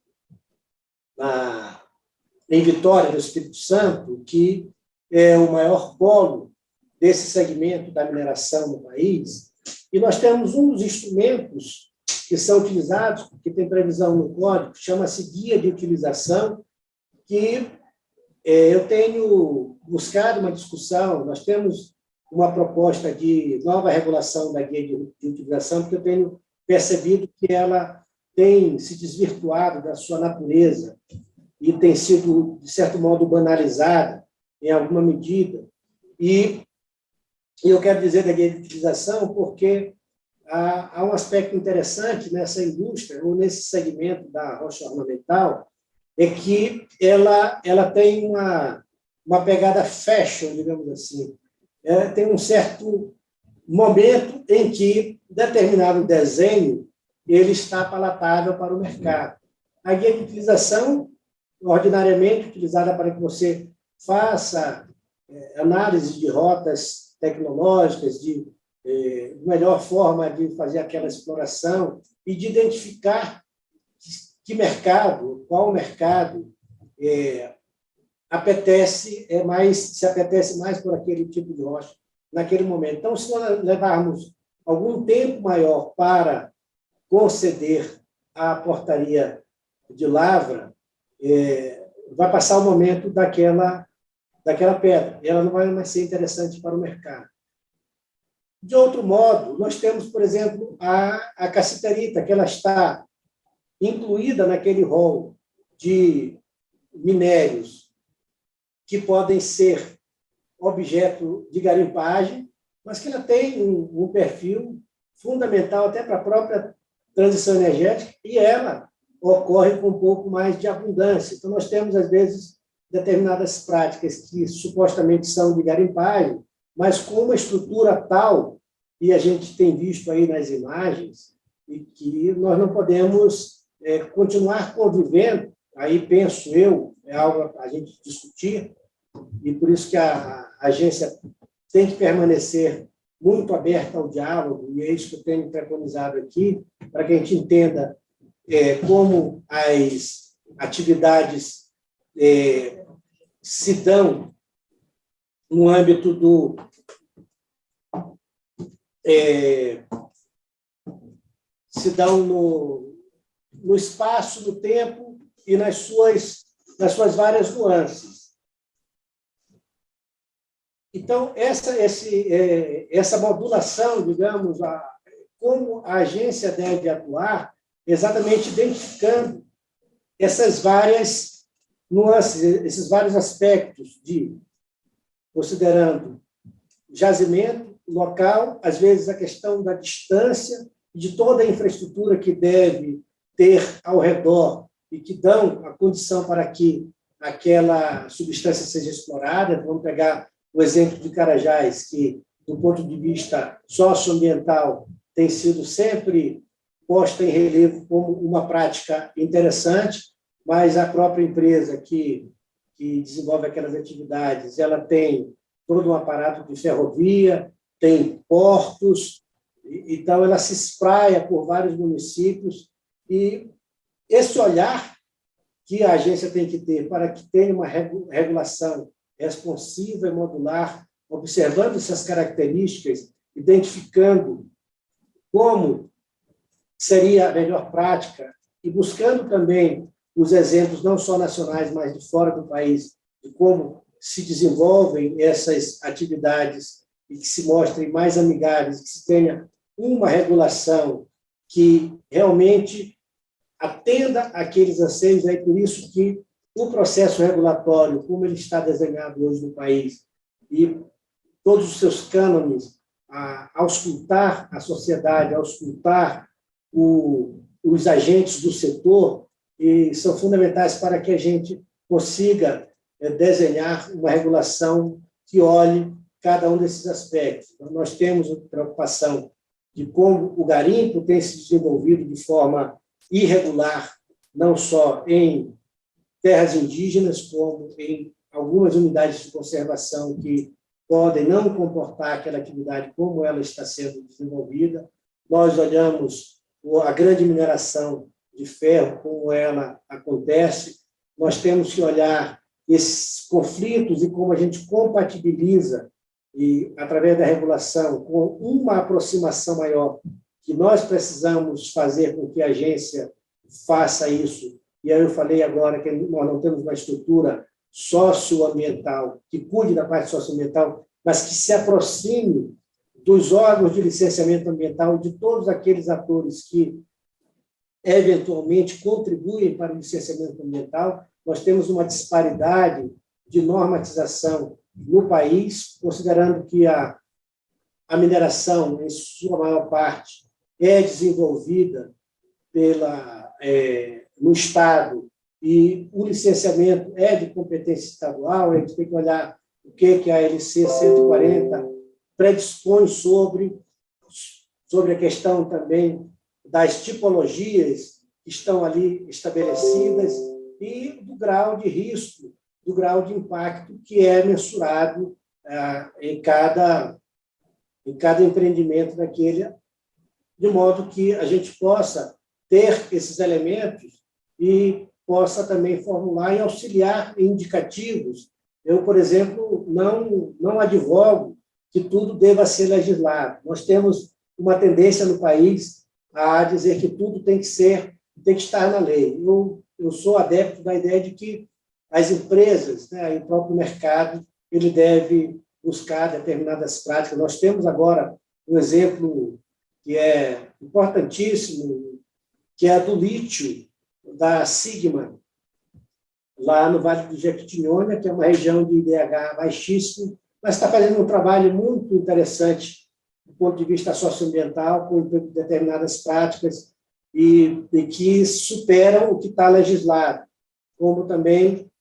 em Vitória, no Espírito Santo, que é o maior polo desse segmento da mineração no país, e nós temos um dos instrumentos que são utilizados, que tem previsão no código, chama-se Guia de Utilização, que eu tenho buscado uma discussão, nós temos uma proposta de nova regulação da Guia de Utilização, porque eu tenho percebido que ela tem se desvirtuado da sua natureza e tem sido, de certo modo, banalizada em alguma medida. E eu quero dizer da Guia de Utilização porque há um aspecto interessante nessa indústria, ou nesse segmento da rocha ornamental, é que ela tem uma pegada fashion, digamos assim. Tem um certo momento em que determinado desenho ele está palatável para o mercado. A guia de utilização, ordinariamente utilizada para que você faça análise de rotas tecnológicas, de melhor forma de fazer aquela exploração e de identificar que mercado, qual mercado se apetece mais por aquele tipo de rocha naquele momento. Então, se nós levarmos algum tempo maior para conceder a portaria de lavra, vai passar o momento daquela pedra, e ela não vai mais ser interessante para o mercado. De outro modo, nós temos, por exemplo, a cassiterita, que ela está incluída naquele rol de minérios que podem ser objeto de garimpagem, mas que ela tem um perfil fundamental até para a própria transição energética, e ela ocorre com um pouco mais de abundância. Então, nós temos, às vezes, determinadas práticas que supostamente são de garimpagem, mas com uma estrutura tal, e a gente tem visto aí nas imagens, e que nós não podemos continuar convivendo, aí penso eu, é algo a gente discutir, e por isso que a agência tem que permanecer muito aberta ao diálogo, e é isso que eu tenho preconizado aqui, para que a gente entenda como as atividades se dão no âmbito se dão no espaço, no tempo e nas suas várias nuances. Então, essa modulação, digamos, como a agência deve atuar, exatamente identificando essas várias nuances, esses vários aspectos considerando jazimento, local, às vezes a questão da distância, de toda a infraestrutura que deve ter ao redor e que dão a condição para que aquela substância seja explorada. Vamos pegar o exemplo de Carajás, que, do ponto de vista socioambiental, tem sido sempre posta em relevo como uma prática interessante, mas a própria empresa que desenvolve aquelas atividades, ela tem todo um aparato de ferrovia, tem portos, então ela se espraia por vários municípios, e esse olhar que a agência tem que ter para que tenha uma regulação responsiva e modular, observando essas características, identificando como seria a melhor prática e buscando também os exemplos, não só nacionais, mas de fora do país, de como se desenvolvem essas atividades e que se mostrem mais amigáveis, que se tenha uma regulação que realmente atenda àqueles anseios. É por isso que o processo regulatório, como ele está desenhado hoje no país, e todos os seus cânones, auscultar a sociedade, auscultar os agentes do setor, e são fundamentais para que a gente consiga desenhar uma regulação que olhe cada um desses aspectos. Então, nós temos a preocupação de como o garimpo tem se desenvolvido de forma irregular, não só em terras indígenas, como em algumas unidades de conservação que podem não comportar aquela atividade como ela está sendo desenvolvida. Nós olhamos a grande mineração de ferro, como ela acontece. Nós temos que olhar esses conflitos e como a gente compatibiliza, e através da regulação, com uma aproximação maior, que nós precisamos fazer com que a agência faça isso. E aí eu falei agora que nós não temos uma estrutura socioambiental que cuide da parte socioambiental, mas que se aproxime dos órgãos de licenciamento ambiental, de todos aqueles atores que eventualmente contribuem para o licenciamento ambiental. Nós temos uma disparidade de normatização no país, considerando que a mineração, em sua maior parte, é desenvolvida no Estado, e o licenciamento é de competência estadual. A gente tem que olhar o que a LC 140 predispõe sobre a questão também das tipologias que estão ali estabelecidas e do grau de risco, do grau de impacto que é mensurado em cada empreendimento daquele, de modo que a gente possa ter esses elementos e possa também formular e auxiliar em indicativos. Eu, por exemplo, não advogo que tudo deva ser legislado. Nós temos uma tendência no país a dizer que tudo tem que estar na lei. Eu sou adepto da ideia de que as empresas, né, e o próprio mercado, ele deve buscar determinadas práticas. Nós temos agora um exemplo que é importantíssimo, que é a do lítio, da Sigma, lá no Vale do Jequitinhonha, que é uma região de IDH baixíssimo, mas está fazendo um trabalho muito interessante do ponto de vista socioambiental, com determinadas práticas e que superam o que está legislado, como também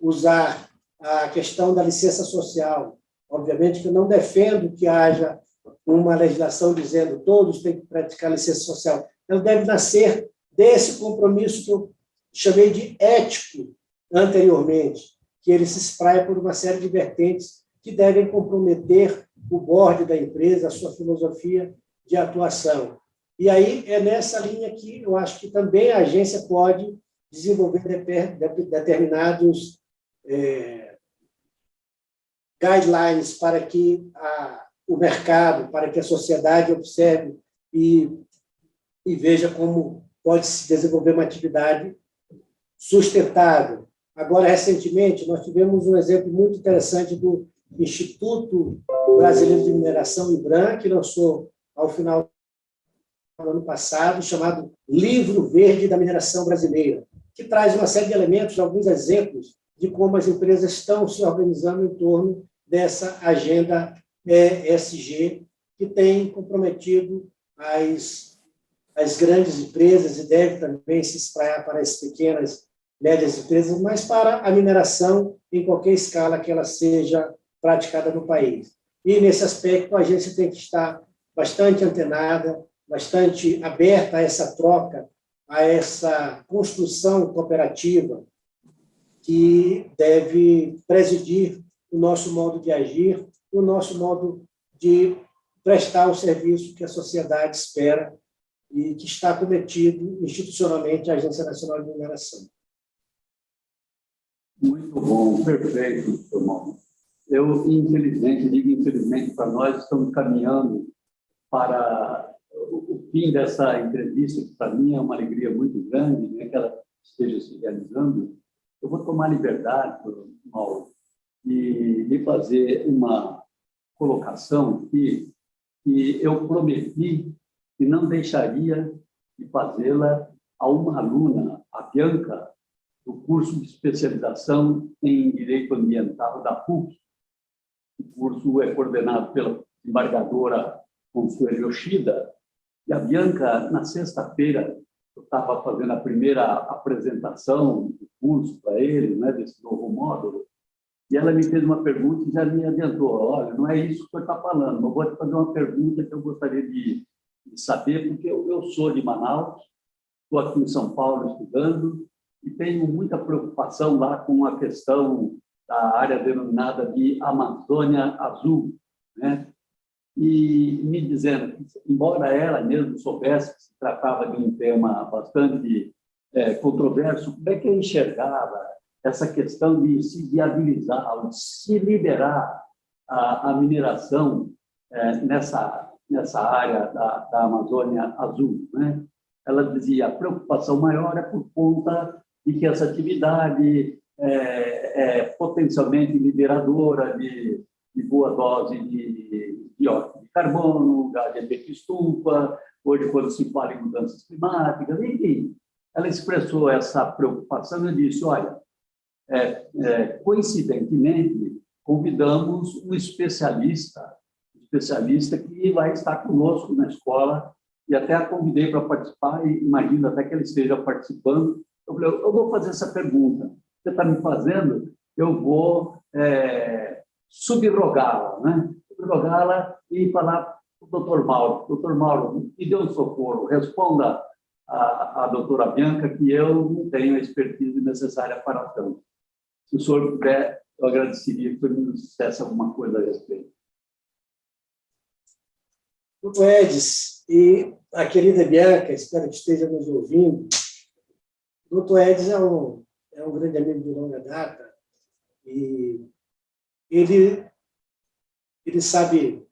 usar a questão da licença social. Obviamente que eu não defendo que haja uma legislação dizendo que todos têm que praticar licença social. Ela deve nascer desse compromisso que eu chamei de ético anteriormente, que ele se espraia por uma série de vertentes que devem comprometer o board da empresa, a sua filosofia de atuação. E aí é nessa linha que eu acho que também a agência pode desenvolver determinados guidelines para que o mercado, para que a sociedade observe e veja como pode se desenvolver uma atividade sustentável. Agora, recentemente, nós tivemos um exemplo muito interessante do Instituto Brasileiro de Mineração, IBRAM, que lançou, ao final do ano passado, chamado Livro Verde da Mineração Brasileira, que traz uma série de elementos, alguns exemplos de como as empresas estão se organizando em torno dessa agenda ESG, que tem comprometido as grandes empresas e deve também se espraiar para as pequenas, médias empresas, mas para a mineração em qualquer escala que ela seja praticada no país. E, nesse aspecto, a agência tem que estar bastante antenada, bastante aberta a essa troca, a essa construção cooperativa que deve presidir o nosso modo de agir, o nosso modo de prestar o serviço que a sociedade espera e que está cometido institucionalmente a Agência Nacional de Mineração. Muito bom, perfeito, Tomão. Eu, infelizmente, digo infelizmente para nós, estamos caminhando para o fim dessa entrevista, que para mim é uma alegria muito grande, né, que ela esteja se realizando. Eu vou tomar liberdade, Mauro, de fazer uma colocação que eu prometi que não deixaria de fazê-la a uma aluna, a Bianca, do curso de especialização em Direito Ambiental da PUC. O curso é coordenado pela embargadora Consuelo Yoshida. E a Bianca, na sexta-feira, eu estava fazendo a primeira apresentação do curso para ele, né, desse novo módulo, e ela me fez uma pergunta e já me adiantou: olha, não é isso que você está falando, mas eu vou te fazer uma pergunta que eu gostaria de saber, porque eu sou de Manaus, estou aqui em São Paulo estudando, e tenho muita preocupação lá com a questão da área denominada de Amazônia Azul, né? E me dizendo que, embora ela mesmo soubesse que se tratava de um tema bastante controverso, como é que eu enxergava essa questão de se viabilizar, de se liberar a mineração nessa área da Amazônia Azul, né? Ela dizia: a preocupação maior é por conta de que essa atividade é potencialmente liberadora de boa dose de dióxido de carbono, gás de efeito estufa, hoje quando se fala em mudanças climáticas, enfim. Ela expressou essa preocupação e disse: olha, coincidentemente, convidamos um especialista que vai estar conosco na escola, e até a convidei para participar, e imagino até que ele esteja participando. Eu falei: eu vou fazer essa pergunta, você está me fazendo, eu vou subrogá-la, né? Subrogá-la e falar para o doutor Mauro: doutor Mauro, me dê um socorro, responda à doutora Bianca que eu não tenho a expertise necessária para tanto. Se o senhor puder, eu agradeceria que o senhor me dissesse alguma coisa a respeito. Doutor Edis e a querida Bianca, espero que esteja nos ouvindo. O doutor Edson é um grande amigo de longa data e ele sabe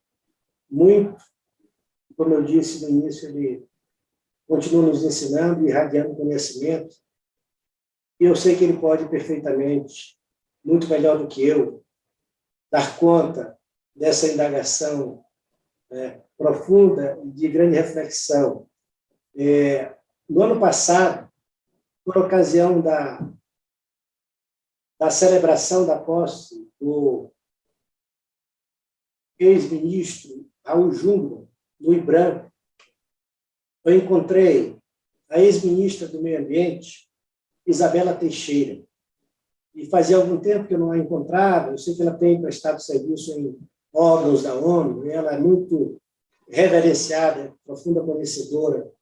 muito, como eu disse no início, ele continua nos ensinando e irradiando conhecimento. E eu sei que ele pode perfeitamente, muito melhor do que eu, dar conta dessa indagação profunda e de grande reflexão. No ano passado, por ocasião da celebração da posse do ex-ministro Raul Jungmann, no IBRAM, eu encontrei a ex-ministra do Meio Ambiente, Isabela Teixeira. E fazia algum tempo que eu não a encontrava. Eu sei que ela tem prestado serviço em órgãos da ONU, e ela é muito reverenciada, profunda conhecedora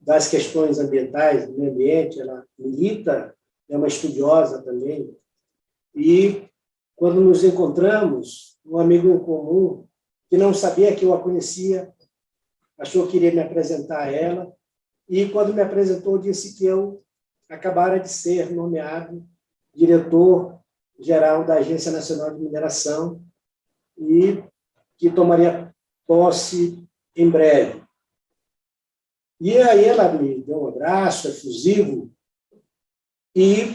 das questões ambientais, do meio ambiente. Ela milita, é uma estudiosa também. E, quando nos encontramos, um amigo em comum, que não sabia que eu a conhecia, achou que iria me apresentar a ela, e, quando me apresentou, disse que eu acabara de ser nomeado diretor-geral da Agência Nacional de Mineração e que tomaria posse em breve. E aí ela me deu um abraço efusivo e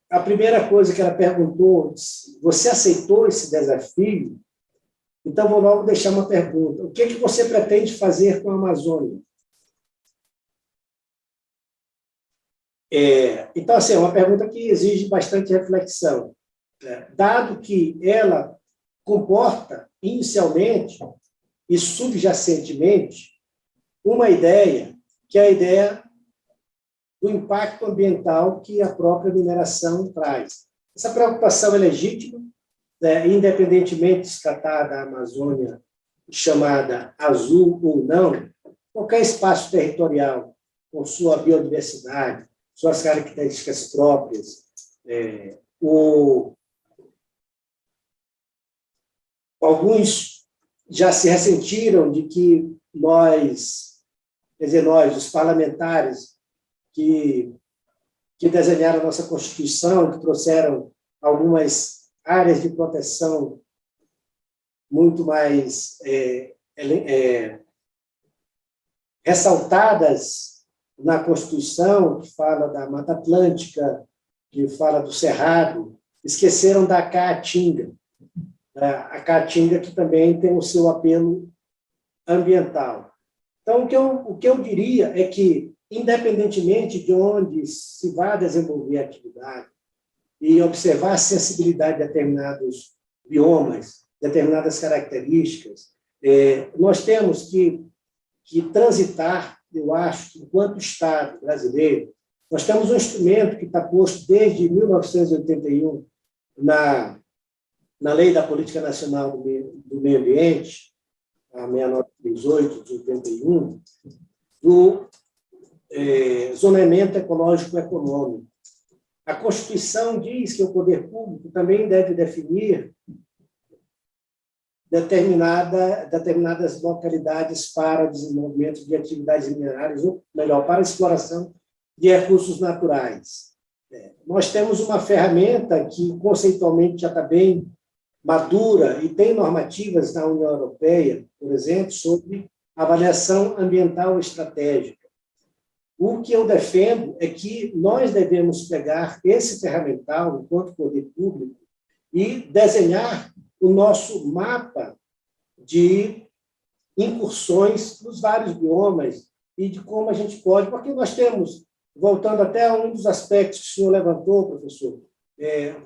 a primeira coisa que ela perguntou: você aceitou esse desafio? Então, vou logo deixar uma pergunta. O que é que você pretende fazer com a Amazônia? Então, assim, é uma pergunta que exige bastante reflexão, dado que ela comporta, inicialmente e subjacentemente, uma ideia, que é a ideia do impacto ambiental que a própria mineração traz. Essa preocupação é legítima, independentemente de se tratar da Amazônia chamada azul ou não, qualquer espaço territorial com sua biodiversidade, suas características próprias. Alguns já se ressentiram de que nós, os parlamentares que desenharam a nossa Constituição, que trouxeram algumas áreas de proteção muito mais ressaltadas na Constituição, que fala da Mata Atlântica, que fala do Cerrado, esqueceram da Caatinga. A Caatinga, que também tem o seu apelo ambiental. Então, o que eu diria é que, independentemente de onde se vá desenvolver a atividade e observar a sensibilidade de determinados biomas, determinadas características, nós temos que transitar, eu acho, enquanto Estado brasileiro. Nós temos um instrumento que está posto desde 1981 na Lei da Política Nacional do Meio Ambiente, a 6938 de 81, do zoneamento ecológico-econômico. A Constituição diz que o poder público também deve definir determinadas localidades para desenvolvimento de atividades minerárias, ou melhor, para exploração de recursos naturais. Nós temos uma ferramenta que, conceitualmente, já está bem madura e tem normativas na União Europeia, por exemplo, sobre avaliação ambiental estratégica. O que eu defendo é que nós devemos pegar esse ferramental, enquanto poder público, e desenhar o nosso mapa de incursões nos vários biomas e de como a gente pode, porque nós temos, voltando até a um dos aspectos que o senhor levantou, professor,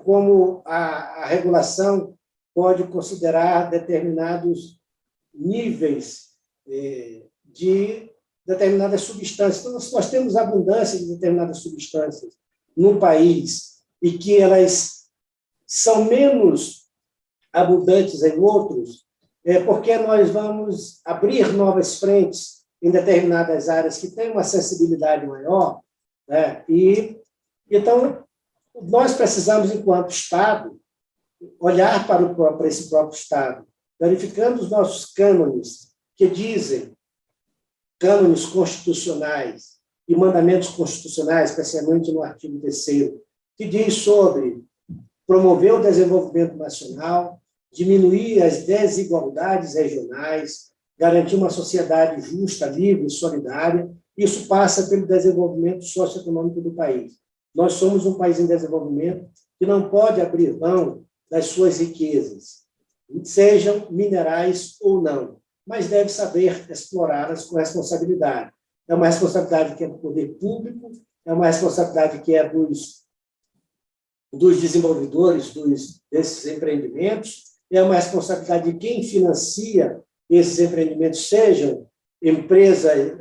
como a regulação pode considerar determinados níveis de determinadas substâncias. Então, se nós temos abundância de determinadas substâncias num país e que elas são menos abundantes em outros, porque nós vamos abrir novas frentes em determinadas áreas que têm uma sensibilidade maior, e então nós precisamos, enquanto Estado, olhar para esse próprio Estado, verificando os nossos cânones, que dizem, cânones constitucionais, e mandamentos constitucionais, especialmente no artigo 3º, que diz sobre promover o desenvolvimento nacional, diminuir as desigualdades regionais, garantir uma sociedade justa, livre e solidária. Isso passa pelo desenvolvimento socioeconômico do país. Nós somos um país em desenvolvimento que não pode abrir mão das suas riquezas, sejam minerais ou não, mas deve saber explorá-las com responsabilidade. É uma responsabilidade que é do poder público, é uma responsabilidade que é dos desenvolvedores desses empreendimentos, é uma responsabilidade de quem financia esses empreendimentos, sejam empresas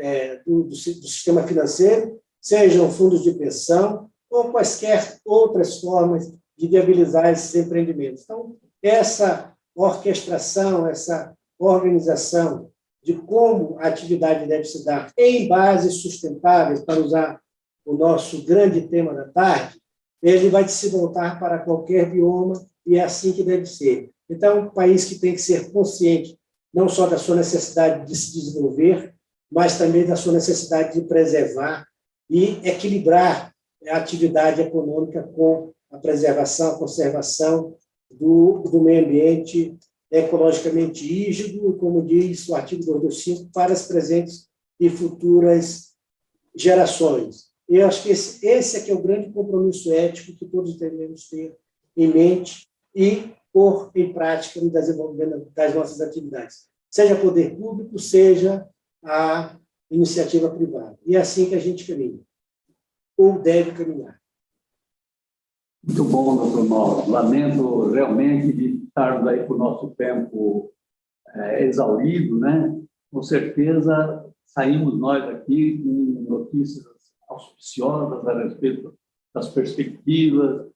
do sistema financeiro, sejam fundos de pensão, ou quaisquer outras formas de viabilizar esses empreendimentos. Então, essa orquestração, essa organização de como a atividade deve se dar em bases sustentáveis, para usar o nosso grande tema da tarde, ele vai se voltar para qualquer bioma e é assim que deve ser. Então, é um país que tem que ser consciente não só da sua necessidade de se desenvolver, mas também da sua necessidade de preservar e equilibrar a atividade econômica com a preservação, a conservação do meio ambiente ecologicamente rígido, como diz o artigo 225, para as presentes e futuras gerações. Eu acho que esse é que é o grande compromisso ético que todos devemos ter em mente e pôr em prática no desenvolvimento das nossas atividades, seja poder público, seja a iniciativa privada. E é assim que a gente caminha, ou deve caminhar. Muito bom, doutor Mauro. Lamento realmente de estarmos aí com o nosso tempo exaurido, né? Com certeza saímos nós aqui com notícias auspiciosas a respeito das perspectivas,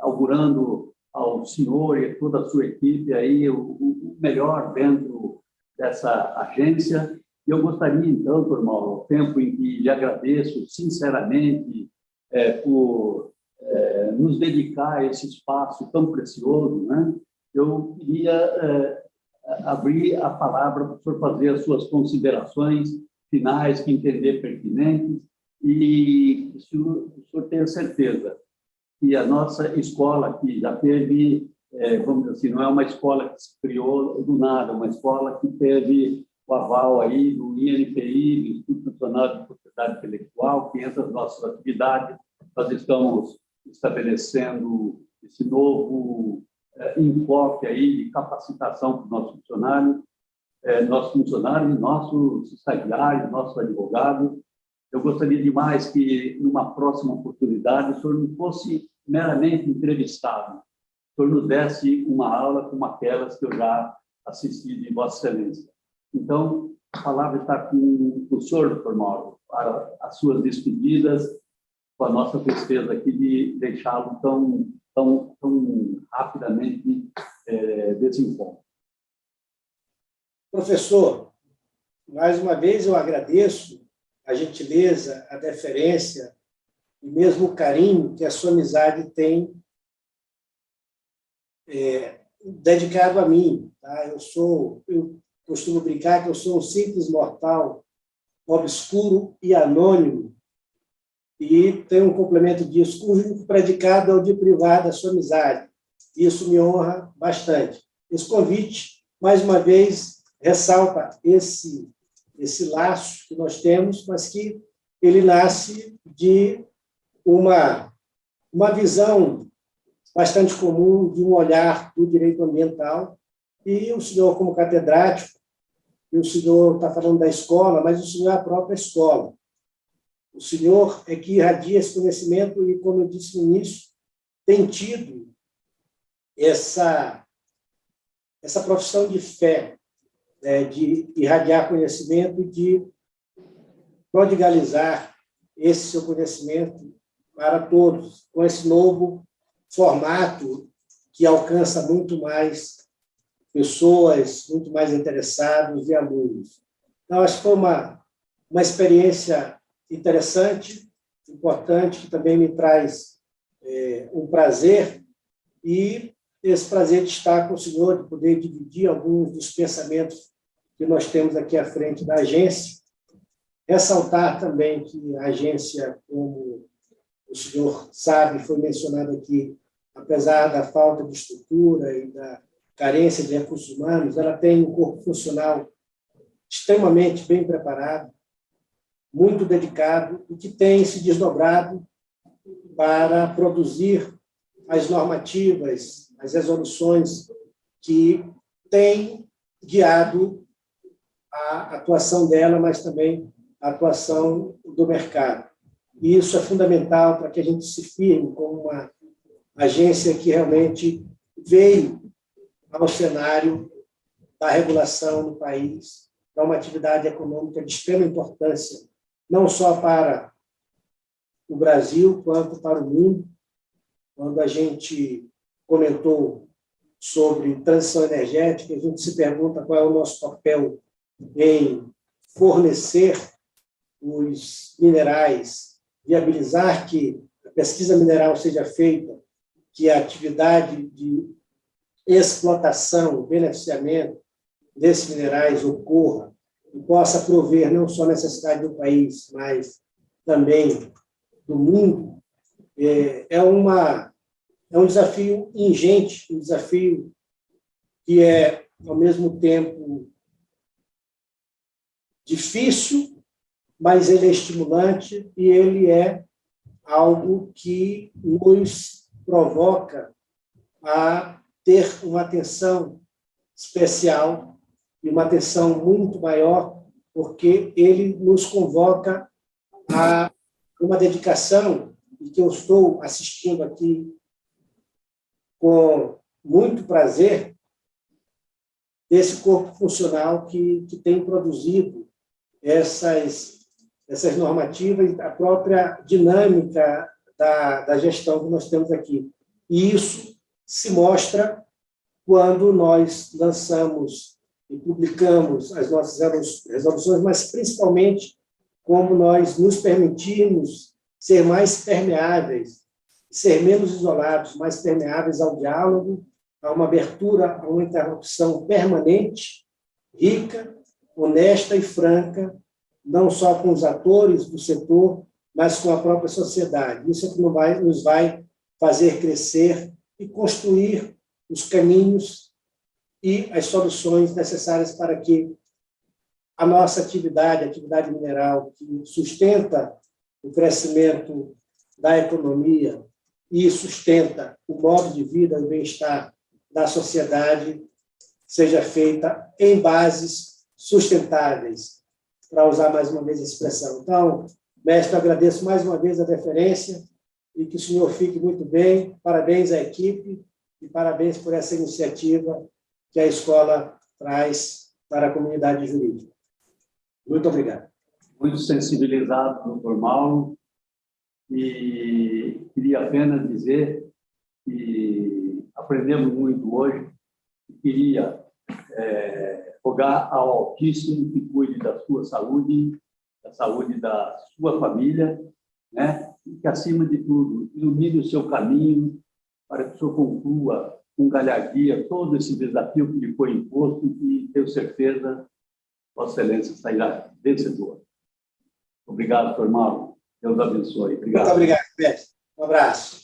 augurando ao senhor e a toda a sua equipe aí o melhor dentro dessa agência. E eu gostaria, então, doutor Mauro, o tempo em que lhe agradeço sinceramente por nos dedicar a esse espaço tão precioso, né? Eu queria abrir a palavra para o senhor fazer as suas considerações finais que entender pertinentes e o senhor tenha certeza que a nossa escola aqui já teve, vamos dizer assim, não é uma escola que se criou do nada, uma escola que teve o aval aí do INPI, do Instituto Nacional de Propriedade Intelectual, que entra nas nossas atividades. Nós estamos estabelecendo esse novo enfoque aí de capacitação para os nossos funcionários, nossos estagiários, nossos advogados. Eu gostaria demais que, numa próxima oportunidade, o senhor não fosse meramente entrevistado, o senhor nos desse uma aula como aquelas que eu já assisti de Vossa Excelência. Então, a palavra está com o senhor, doutor Mauro, para as suas despedidas, com a nossa tristeza aqui de deixá-lo tão rapidamente desse encontro. Professor, mais uma vez eu agradeço a gentileza, a deferência e mesmo o carinho que a sua amizade tem dedicado a mim. Tá? Eu costumo brincar que eu sou um simples mortal, obscuro e anônimo, e tenho um complemento disso, cujo único predicado é o de privar da sua amizade. Isso me honra bastante. Esse convite, mais uma vez, ressalta esse laço que nós temos, mas que ele nasce de uma visão bastante comum, de um olhar do direito ambiental, e o senhor, como catedrático, e o senhor está falando da escola, mas o senhor é a própria escola. O senhor é que irradia esse conhecimento e, como eu disse no início, tem tido essa profissão de fé, de irradiar conhecimento, de prodigalizar esse seu conhecimento para todos, com esse novo formato que alcança muito mais pessoas, muito mais interessados e alunos. Então, acho que foi uma experiência interessante, importante, que também me traz um prazer, e esse prazer de estar com o senhor, de poder dividir alguns dos pensamentos que nós temos aqui à frente da agência, Ressaltar também que a agência, como o senhor sabe, foi mencionado aqui, apesar da falta de estrutura e da carência de recursos humanos, ela tem um corpo funcional extremamente bem preparado, muito dedicado e que tem se desdobrado para produzir as normativas, as resoluções que têm guiado a atuação dela, mas também a atuação do mercado. E isso é fundamental para que a gente se firme como uma agência que realmente veio ao cenário da regulação no país, para uma atividade econômica de extrema importância, não só para o Brasil, quanto para o mundo. Quando a gente comentou sobre transição energética, a gente se pergunta qual é o nosso papel em fornecer os minerais, viabilizar que a pesquisa mineral seja feita, que a atividade de explotação, beneficiamento desses minerais ocorra e possa prover não só a necessidade do país, mas também do mundo, é um desafio ingente, um desafio que é, ao mesmo tempo, difícil, mas ele é estimulante e ele é algo que nos provoca a ter uma atenção especial e uma atenção muito maior, porque ele nos convoca a uma dedicação, e que eu estou assistindo aqui com muito prazer, desse corpo funcional que tem produzido essas normativas, a própria dinâmica da gestão que nós temos aqui. E isso se mostra quando nós lançamos e publicamos as nossas resoluções, mas principalmente como nós nos permitimos ser mais permeáveis, ser menos isolados, mais permeáveis ao diálogo, a uma abertura, a uma interrupção permanente, rica, honesta e franca, não só com os atores do setor, mas com a própria sociedade. Isso é que nos vai fazer crescer e construir os caminhos e as soluções necessárias para que a nossa atividade, a atividade mineral, que sustenta o crescimento da economia e sustenta o modo de vida e o bem-estar da sociedade, seja feita em bases sustentáveis, para usar mais uma vez a expressão. Então, mestre, agradeço mais uma vez a deferência e que o senhor fique muito bem. Parabéns à equipe e parabéns por essa iniciativa que a escola traz para a comunidade jurídica. Muito obrigado. Muito sensibilizado, doutor Mauro, e queria apenas dizer que aprendemos muito hoje e queria rogar ao Altíssimo que cuide da sua saúde, da saúde da sua família, né? E que, acima de tudo, ilumine o seu caminho para que o senhor conclua com galhardia todo esse desafio que lhe foi imposto e tenho certeza Vossa Excelência sairá vencedor. Obrigado, doutor Mauro. Deus abençoe. Obrigado. Muito obrigado, mestre. Um abraço.